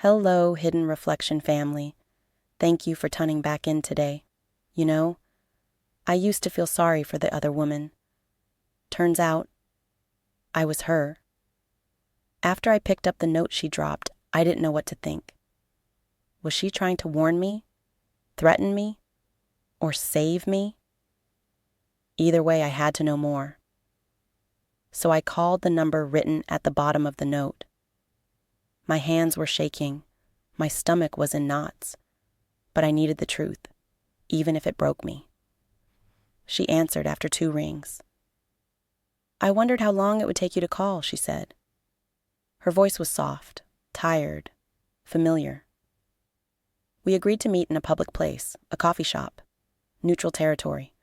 Hello, Hidden Reflection family. Thank you for tuning back in today. You know, I used to feel sorry for the other woman. Turns out, I was her. After I picked up the note she dropped, I didn't know what to think. Was she trying to warn me, threaten me, or save me? Either way, I had to know more. So I called the number written at the bottom of the note. My hands were shaking, my stomach was in knots, but I needed the truth, even if it broke me. She answered after 2 rings. I wondered how long it would take you to call, she said. Her voice was soft, tired, familiar. We agreed to meet in a public place, a coffee shop, neutral territory.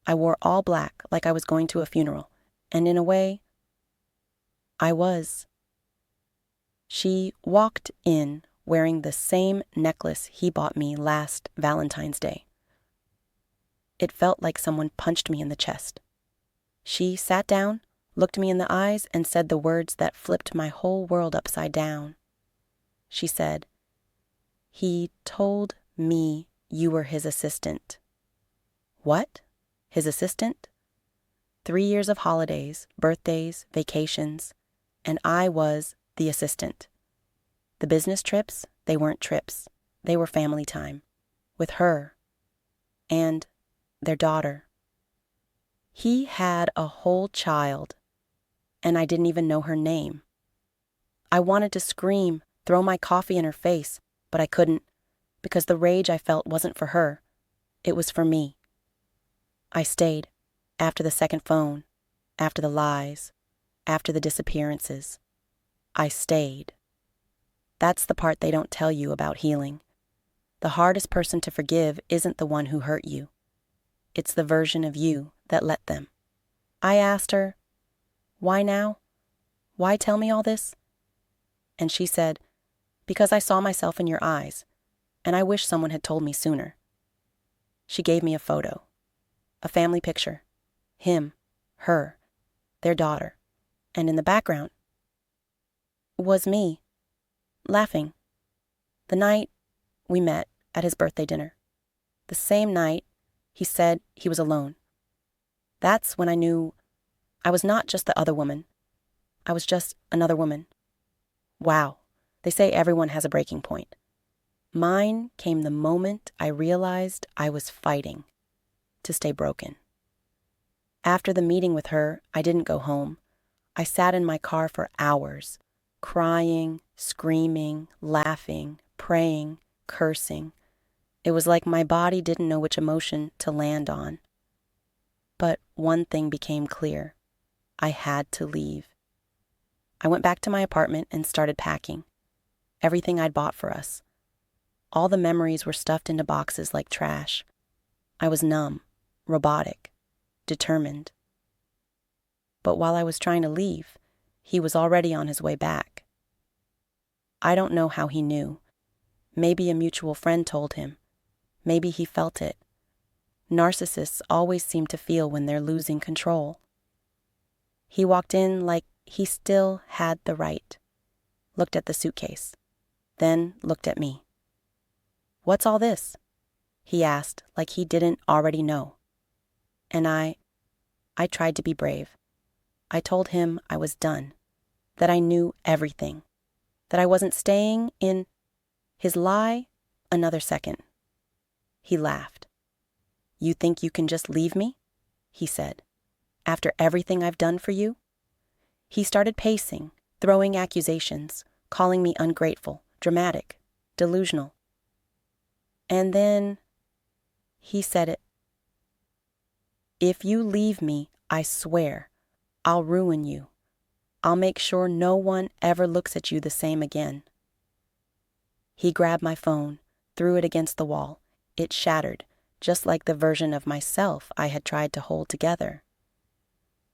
I wore all black like I was going to a funeral, and in a way, I was. She walked in wearing the same necklace he bought me last Valentine's Day. It felt like someone punched me in the chest. She sat down, looked me in the eyes, and said the words that flipped my whole world upside down. She said, "He told me you were his assistant." What? His assistant? 3 years of holidays, birthdays, vacations, and I was the assistant. The business trips, they weren't trips. They were family time. With her. And their daughter. He had a whole child, and I didn't even know her name. I wanted to scream, throw my coffee in her face, but I couldn't, because the rage I felt wasn't for her. It was for me. I stayed, after the second phone, after the lies, after the disappearances. I stayed. That's the part they don't tell you about healing. The hardest person to forgive isn't the one who hurt you. It's the version of you that let them. I asked her, "Why now? Why tell me all this?" And she said, "Because I saw myself in your eyes, and I wish someone had told me sooner." She gave me a photo, a family picture, him, her, their daughter, and in the background was me, laughing. The night we met at his birthday dinner. The same night he said he was alone. That's when I knew I was not just the other woman. I was just another woman. Wow, they say everyone has a breaking point. Mine came the moment I realized I was fighting to stay broken. After the meeting with her, I didn't go home. I sat in my car for hours, crying, screaming, laughing, praying, cursing. It was like my body didn't know which emotion to land on. But one thing became clear. I had to leave. I went back to my apartment and started packing. Everything I'd bought for us. All the memories were stuffed into boxes like trash. I was numb, robotic, determined. But while I was trying to leave, he was already on his way back. I don't know how he knew. Maybe a mutual friend told him. Maybe he felt it. Narcissists always seem to feel when they're losing control. He walked in like he still had the right, looked at the suitcase, then looked at me. "What's all this?" he asked like he didn't already know. And I tried to be brave. I told him I was done, that I knew everything, that I wasn't staying in his lie another second. He laughed. "You think you can just leave me?" he said. "After everything I've done for you?" He started pacing, throwing accusations, calling me ungrateful, dramatic, delusional. And then he said it. "If you leave me, I swear, I'll ruin you. I'll make sure no one ever looks at you the same again." He grabbed my phone, threw it against the wall. It shattered, just like the version of myself I had tried to hold together.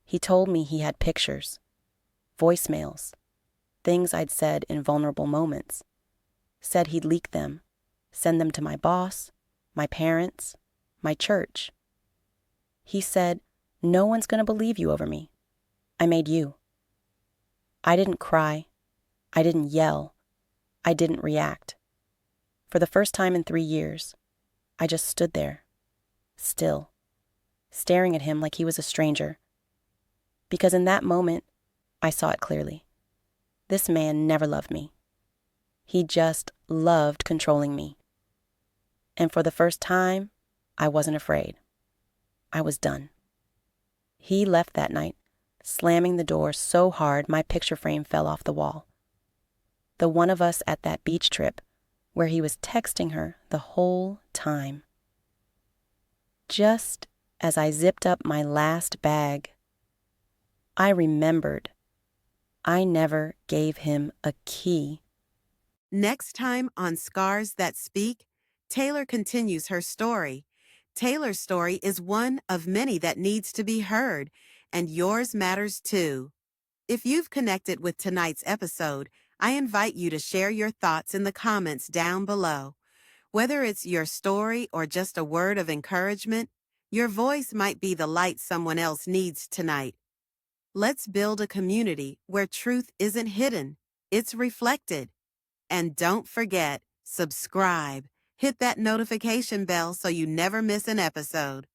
He told me he had pictures, voicemails, things I'd said in vulnerable moments. Said he'd leak them, send them to my boss, my parents, my church. He said, "No one's going to believe you over me. I made you." I didn't cry. I didn't yell. I didn't react. For the first time in 3 years, I just stood there, still, staring at him like he was a stranger. Because in that moment, I saw it clearly. This man never loved me. He just loved controlling me. And for the first time, I wasn't afraid. I was done. He left that night, slamming the door so hard my picture frame fell off the wall. The one of us at that beach trip where he was texting her the whole time. Just as I zipped up my last bag, I remembered I never gave him a key. Next time on Scars That Speak, Taylor continues her story. Taylor's story is one of many that needs to be heard, and yours matters too. If you've connected with tonight's episode, I invite you to share your thoughts in the comments down below. Whether it's your story or just a word of encouragement, your voice might be the light someone else needs tonight. Let's build a community where truth isn't hidden, it's reflected. And don't forget, subscribe. Hit that notification bell so you never miss an episode.